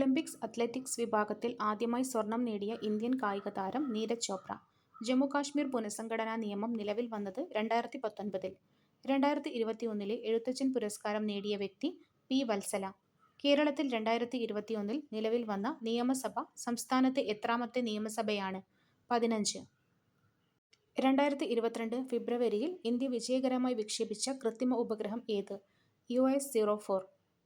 Olympics athletics വിഭാഗത്തിൽ ആദ്യമായി സ്വർണം നേടിയ ഇന്ത്യൻ കായികതാരം നീരജ് ചോപ്ര. ജമ്മു-കാശ്മീർ പുനഃസംഘടനാ നിയമം നിലവിൽ വന്നത് 2019-ൽ. 2021-ലെ എഴുത്തച്ഛൻ പുരസ്കാരം നേടിയ വ്യക്തി പി. വത്സല. കേരളത്തിൽ 2021-ൽ നിലവിൽ വന്ന നിയമസഭ സംസ്ഥാനത്തെ എത്രാമത്തെ നിയമസഭയാണ്? 15. 2022 ഫെബ്രുവരിയിൽ ഇന്ത്യ വിജയകരമായി വിക്ഷേപിച്ച കൃത്രിമ ഉപഗ്രഹം ഏത്? US-04.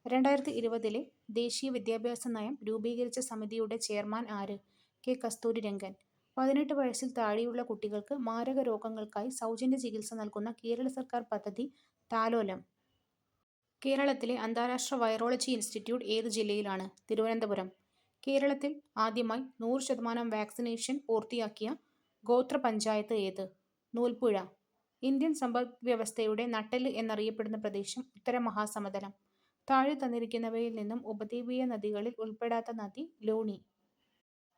2020-ലെ ദേശീയ വിദ്യാഭ്യാസ നയം രൂപീകരിച്ച സമിതിയുടെ ചെയർമാൻ ആര്? കെ. കസ്തൂരിരംഗൻ. 18 വയസ്സിൽ താഴെയുള്ള കുട്ടികൾക്ക് മാരക രോഗങ്ങൾക്കായി സൗജന്യ ചികിത്സ നൽകുന്ന കേരള സർക്കാർ പദ്ധതി താലോലം. കേരളത്തിലെ അന്താരാഷ്ട്ര വൈറോളജി ഇൻസ്റ്റിറ്റ്യൂട്ട് ഏത് ജില്ലയിലാണ്? തിരുവനന്തപുരം. കേരളത്തിൽ ആദ്യമായി 100% വാക്സിനേഷൻ പൂർത്തിയാക്കിയ ഗോത്ര പഞ്ചായത്ത് ഏത്? നൂൽപ്പുഴ. ഇന്ത്യൻ സമ്പദ്വ്യവസ്ഥയുടെ നട്ടെല്ല് എന്നറിയപ്പെടുന്ന പ്രദേശം ഉത്തര മഹാസമതലം. താഴെ തന്നിരിക്കുന്നവയിൽ നിന്നും ഉപദ്വീപീയ നദികളിൽ ഉൾപ്പെടാത്ത നദി ലൂണി.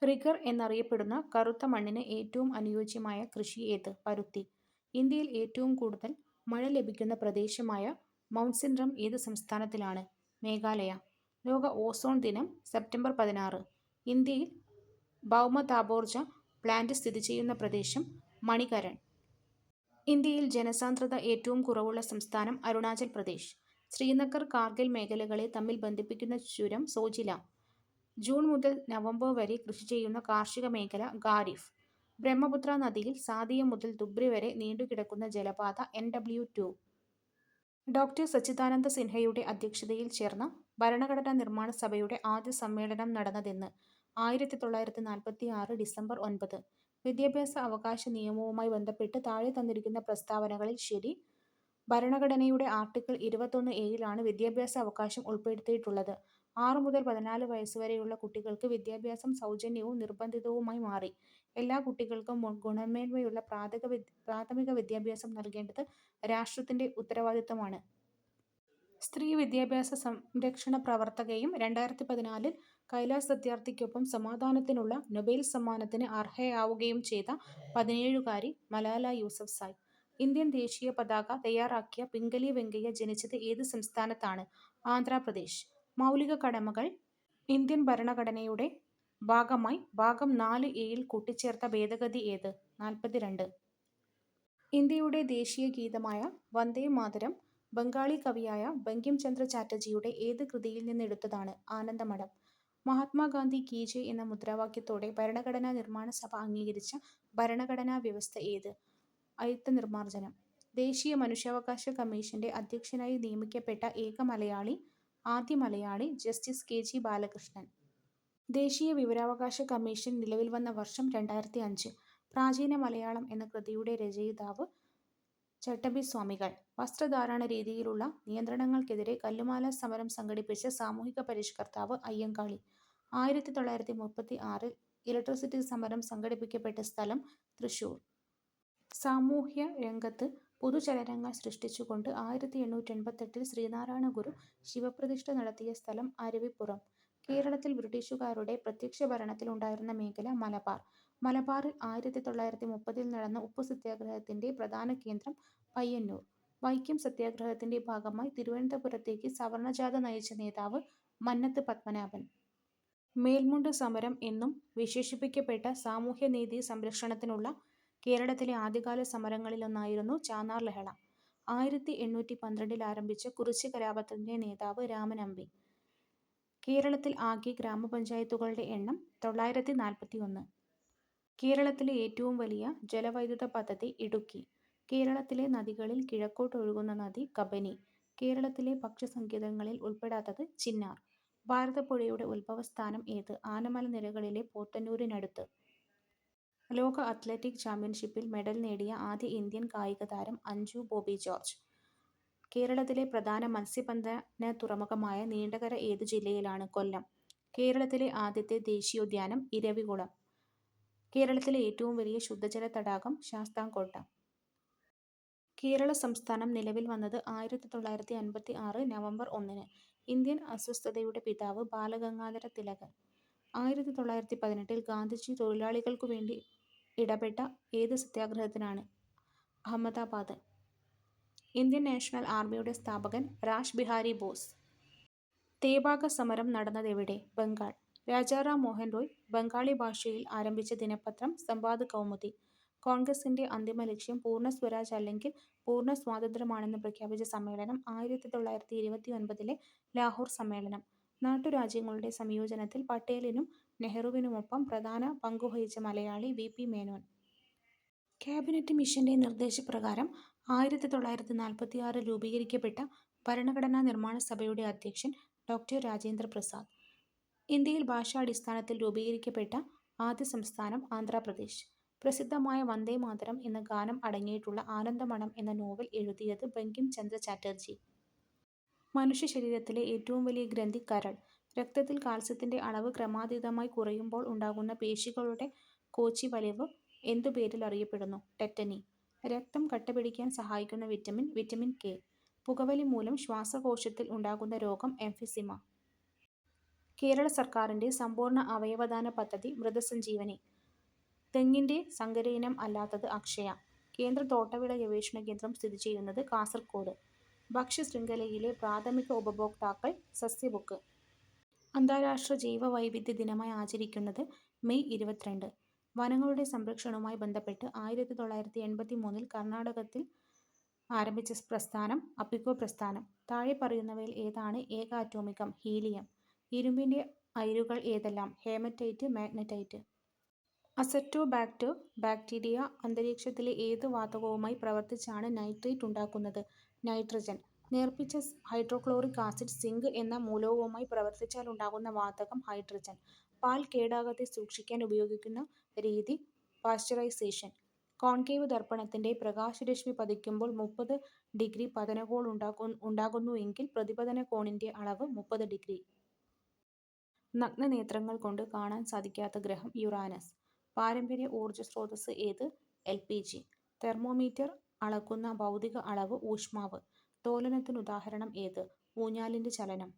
റിഗർ എന്നറിയപ്പെടുന്ന കറുത്ത മണ്ണിന് ഏറ്റവും അനുയോജ്യമായ കൃഷി ഏത്? പരുത്തി. ഇന്ത്യയിൽ ഏറ്റവും കൂടുതൽ മഴ ലഭിക്കുന്ന പ്രദേശമായ മൗണ്ട് സിൻഡ്രം ഏത് സംസ്ഥാനത്തിലാണ്? മേഘാലയ. ലോക ഓസോൺ ദിനം സെപ്റ്റംബർ 16. ഇന്ത്യയിൽ ഭൗമതാപോർജ്ജ പ്ലാന്റ് സ്ഥിതി ചെയ്യുന്ന പ്രദേശം മണികരൺ. ഇന്ത്യയിൽ ജനസാന്ദ്രത ഏറ്റവും കുറവുള്ള സംസ്ഥാനം അരുണാചൽ പ്രദേശ്. ശ്രീനഗർ, കാർഗിൽ മേഖലകളെ തമ്മിൽ ബന്ധിപ്പിക്കുന്ന ചുരം സോജില. ജൂൺ മുതൽ നവംബർ വരെ കൃഷി ചെയ്യുന്ന കാർഷിക മേഖല ഖാരിഫ്. ബ്രഹ്മപുത്ര നദിയിൽ സാദിയ മുതൽ ധുബ്രി വരെ നീണ്ടുകിടക്കുന്ന ജലപാത NW2. ഡോക്ടർ സച്ചിദാനന്ദ സിൻഹയുടെ അധ്യക്ഷതയിൽ ചേർന്ന ഭരണഘടനാ നിർമ്മാണ സഭയുടെ ആദ്യ സമ്മേളനം നടന്നതെന്ന്? 1946 ഡിസംബർ 9. വിദ്യാഭ്യാസ അവകാശ നിയമവുമായി ബന്ധപ്പെട്ട് താഴെ തന്നിരിക്കുന്ന പ്രസ്താവനകളിൽ ശരി. ഭരണഘടനയുടെ ആർട്ടിക്കിൾ 21A-ലാണ് വിദ്യാഭ്യാസ അവകാശം ഉൾപ്പെടുത്തിയിട്ടുള്ളത്. 6 മുതൽ 14 വയസ്സുവരെയുള്ള കുട്ടികൾക്ക് വിദ്യാഭ്യാസം സൗജന്യവും നിർബന്ധിതവുമായി മാറി. എല്ലാ കുട്ടികൾക്കും ഗുണമേന്മയുള്ള പ്രാഥമിക വിദ്യാഭ്യാസം നൽകേണ്ടത് രാഷ്ട്രത്തിന്റെ ഉത്തരവാദിത്തമാണ്. സ്ത്രീ വിദ്യാഭ്യാസ സംരക്ഷണ പ്രവർത്തകയും 2014-ൽ കൈലാസ് സത്യാർത്ഥിക്കൊപ്പം സമാധാനത്തിനുള്ള നൊബേൽ സമ്മാനത്തിന് അർഹയാവുകയും ചെയ്ത 17-കാരി മലാല യൂസഫ്സായ്. ഇന്ത്യൻ ദേശീയ പതാക തയ്യാറാക്കിയ പിംഗലി വെങ്കയ്യ ജനിച്ചത് ഏത് സംസ്ഥാനത്താണ്? ആന്ധ്രാപ്രദേശ്. മൗലിക കടമകൾ ഇന്ത്യൻ ഭരണഘടനയുടെ ഭാഗമായി ഭാഗം 4A-യിൽ കൂട്ടിച്ചേർത്ത ഭേദഗതി ഏത്? 42. ഇന്ത്യയുടെ ദേശീയ ഗീതമായ വന്ദേ മാതരം ബംഗാളി കവിയായ ബങ്കിം ചന്ദ്ര ചാറ്റർജിയുടെ ഏത് കൃതിയിൽ നിന്നെടുത്തതാണ്? ആനന്ദമഠം. മഹാത്മാഗാന്ധി കീ ജയ് എന്ന മുദ്രാവാക്യത്തോടെ ഭരണഘടനാ നിർമ്മാണ സഭ അംഗീകരിച്ച ഭരണഘടനാ വ്യവസ്ഥ ഏത്? അയിത്ത നിർമാർജനം. ദേശീയ മനുഷ്യാവകാശ കമ്മീഷന്റെ അധ്യക്ഷനായി നിയമിക്കപ്പെട്ട ആദ്യ മലയാളി ജസ്റ്റിസ് KG ബാലകൃഷ്ണൻ. ദേശീയ വിവരാവകാശ കമ്മീഷൻ നിലവിൽ വന്ന വർഷം 2005. പ്രാചീന മലയാളം എന്ന കൃതിയുടെ രചയിതാവ് ചട്ടമ്പി സ്വാമികൾ. വസ്ത്രധാരണ രീതിയിലുള്ള നിയന്ത്രണങ്ങൾക്കെതിരെ കല്ലുമാല സമരം സംഘടിപ്പിച്ച സാമൂഹിക പരിഷ്കർത്താവ് അയ്യങ്കാളി. 1936-ൽ ഇലക്ട്രിസിറ്റി സമരം സംഘടിപ്പിക്കപ്പെട്ട സ്ഥലം തൃശൂർ. സാമൂഹ്യ രംഗത്ത് പുതുചലനങ്ങൾ സൃഷ്ടിച്ചുകൊണ്ട് 1888-ൽ ശ്രീനാരായണ ഗുരു ശിവപ്രതിഷ്ഠ നടത്തിയ സ്ഥലം അരുവിപ്പുറം. കേരളത്തിൽ ബ്രിട്ടീഷുകാരുടെ പ്രത്യക്ഷ ഭരണത്തിലുണ്ടായിരുന്ന മേഖല മലബാർ. മലബാറിൽ 1930-ൽ നടന്ന ഉപ്പു സത്യാഗ്രഹത്തിന്റെ പ്രധാന കേന്ദ്രം പയ്യന്നൂർ. വൈക്കം സത്യാഗ്രഹത്തിന്റെ ഭാഗമായി തിരുവനന്തപുരത്തേക്ക് സവർണജാഥ നയിച്ച നേതാവ് മന്നത്ത് പത്മനാഭൻ. മേൽമുണ്ട് സമരം എന്നും വിശേഷിപ്പിക്കപ്പെട്ട സാമൂഹ്യനീതി സംരക്ഷണത്തിനുള്ള കേരളത്തിലെ ആദ്യകാല സമരങ്ങളിലൊന്നായിരുന്നു ചാന്നാർ ലഹള. 1812-ൽ ആരംഭിച്ച കുറിച്യ കലാപത്തിന്റെ നേതാവ് രാമൻ അമ്പി. കേരളത്തിൽ ആകെ ഗ്രാമപഞ്ചായത്തുകളുടെ എണ്ണം 941. കേരളത്തിലെ ഏറ്റവും വലിയ ജലവൈദ്യുത പദ്ധതി ഇടുക്കി. കേരളത്തിലെ നദികളിൽ കിഴക്കോട്ട് ഒഴുകുന്ന നദി കബനി. കേരളത്തിലെ പക്ഷിസങ്കേതങ്ങളിൽ ഉൾപ്പെടാത്തത് ചിന്നാർ. ഭാരതപ്പുഴയുടെ ഉത്ഭവസ്ഥാനം ഏത്? ആനമല നിരകളിലെ പോത്തന്നൂരിനടുത്ത്. ലോക അത്ലറ്റിക് ചാമ്പ്യൻഷിപ്പിൽ മെഡൽ നേടിയ ആദ്യ ഇന്ത്യൻ കായികതാരം അഞ്ജു ബോബി ജോർജ്. കേരളത്തിലെ പ്രധാന മത്സ്യബന്ധന തുറമുഖമായ നീണ്ടകര ഏത് ജില്ലയിലാണ്? കൊല്ലം. കേരളത്തിലെ ആദ്യത്തെ ദേശീയോദ്യാനം ഇരവികുളം. കേരളത്തിലെ ഏറ്റവും വലിയ ശുദ്ധജല തടാകം ശാസ്താംകോട്ട. കേരള സംസ്ഥാനം നിലവിൽ വന്നത് 1956 നവംബർ 1. ഇന്ത്യൻ അസ്വസ്ഥതയുടെ പിതാവ് ബാലഗംഗാധര തിലകൻ. 1918-ൽ ഗാന്ധിജി തൊഴിലാളികൾക്കുവേണ്ടി ഇടപെട്ട ഏത് സത്യാഗ്രഹത്തിനാണ്? അഹമ്മദാബാദ്. ഇന്ത്യൻ നാഷണൽ ആർമിയുടെ സ്ഥാപകൻ രാഷ് ബിഹാരി ബോസ്. തേഭാഗ സമരം നടന്നതെവിടെ? ബംഗാൾ. രാജാറാം മോഹൻ റോയ് ബംഗാളി ഭാഷയിൽ ആരംഭിച്ച ദിനപത്രം സംവാദ് കൗമുദി. കോൺഗ്രസിന്റെ അന്തിമ ലക്ഷ്യം പൂർണ്ണ സ്വരാജ് അല്ലെങ്കിൽ പൂർണ്ണ സ്വാതന്ത്ര്യമാണെന്ന് പ്രഖ്യാപിച്ച സമ്മേളനം 1929-ലെ ലാഹോർ സമ്മേളനം. നാട്ടുരാജ്യങ്ങളുടെ സംയോജനത്തിൽ പട്ടേലിനും നെഹ്റുവിനുമൊപ്പം പ്രധാന പങ്കുവഹിച്ച മലയാളി വി. പി. മേനോൻ. കാബിനറ്റ് മിഷന്റെ നിർദ്ദേശപ്രകാരം 1946-ൽ രൂപീകരിക്കപ്പെട്ട ഭരണഘടനാ നിർമ്മാണ സഭയുടെ അധ്യക്ഷൻ ഡോ. രാജേന്ദ്ര പ്രസാദ്. ഇന്ത്യയിൽ ഭാഷാടിസ്ഥാനത്തിൽ രൂപീകരിക്കപ്പെട്ട ആദ്യ സംസ്ഥാനം ആന്ധ്രാപ്രദേശ്. പ്രസിദ്ധമായ വന്ദേമാതരം എന്ന ഗാനം അടങ്ങിയിട്ടുള്ള ആനന്ദമഠം എന്ന നോവൽ എഴുതിയത് ബങ്കിം ചന്ദ്ര ചാറ്റർജി. മനുഷ്യശരീരത്തിലെ ഏറ്റവും വലിയ ഗ്രന്ഥി കരൾ. രക്തത്തിൽ കാൽസ്യത്തിന്റെ അളവ് ക്രമാതീതമായി കുറയുമ്പോൾ ഉണ്ടാകുന്ന പേശികളുടെ കോച്ചിവലിവ് എന്തു പേരിൽ അറിയപ്പെടുന്നു? ടെറ്റനി. രക്തം കട്ടപിടിക്കാൻ സഹായിക്കുന്ന വിറ്റമിൻ വിറ്റമിൻ കെ. പുകവലി മൂലം ശ്വാസകോശത്തിൽ ഉണ്ടാകുന്ന രോഗം എംഫിസിമ. കേരള സർക്കാരിന്റെ സമ്പൂർണ്ണ അവയവദാന പദ്ധതി മൃതസഞ്ജീവനി. തെങ്ങിന്റെ സങ്കരയിനം അല്ലാത്തത് അക്ഷയ. കേന്ദ്ര തോട്ടവിള ഗവേഷണ കേന്ദ്രം സ്ഥിതിചെയ്യുന്നത് കാസർകോട്. ഭക്ഷ്യശൃംഖലയിലെ പ്രാഥമിക ഉപഭോക്താക്കൾ സസ്യബുക്ക്. അന്താരാഷ്ട്ര ജൈവവൈവിധ്യ ദിനമായി ആചരിക്കുന്നത് മെയ് 22. വനങ്ങളുടെ സംരക്ഷണവുമായി ബന്ധപ്പെട്ട് 1983-ൽ കർണാടകത്തിൽ ആരംഭിച്ച പ്രസ്ഥാനം അപ്പിക്കോ പ്രസ്ഥാനം. താഴെ പറയുന്നവയിൽ ഏതാണ് ഏകാറ്റോമികം? ഹീലിയം. ഇരുമ്പിന്റെ അയിരുകൾ ഏതെല്ലാം? Haematite, magnetite. അസറ്റോബാക്ടർ ബാക്ടീരിയ അന്തരീക്ഷത്തിലെ ഏത് വാതകവുമായി പ്രവർത്തിച്ചാണ് നൈട്രേറ്റ് ഉണ്ടാക്കുന്നത്? നൈട്രജൻ. നേർപ്പിച്ച ഹൈഡ്രോക്ലോറിക് ആസിഡ് സിങ്ക് എന്ന മൂലകവുമായി പ്രവർത്തിച്ചാൽ ഉണ്ടാകുന്ന വാതകം ഹൈഡ്രജൻ. പാൽ കേടാകാതെ സൂക്ഷിക്കാൻ ഉപയോഗിക്കുന്ന രീതി പാസ്ചറൈസേഷൻ. കോൺകേവ് ദർപ്പണത്തിന്റെ പ്രകാശരശ്മി പതിക്കുമ്പോൾ 30° പതനകോൺ ഉണ്ടാകുന്നുവെങ്കിൽ പ്രതിപതന കോണിന്റെ അളവ് 30°. നഗ്നനേത്രങ്ങൾ കൊണ്ട് കാണാൻ സാധിക്കാത്ത ഗ്രഹം യുറാനസ്. പാരമ്പര്യ ഊർജ സ്രോതസ്സ് ഏത്? LPG. തെർമോമീറ്റർ അളക്കുന്ന ഭൗതിക അളവ് ഊഷ്മാവ്. ദോലനത്തിനുദാഹരണം ഏത്? ഊഞ്ഞാലിന്റെ ചലനം.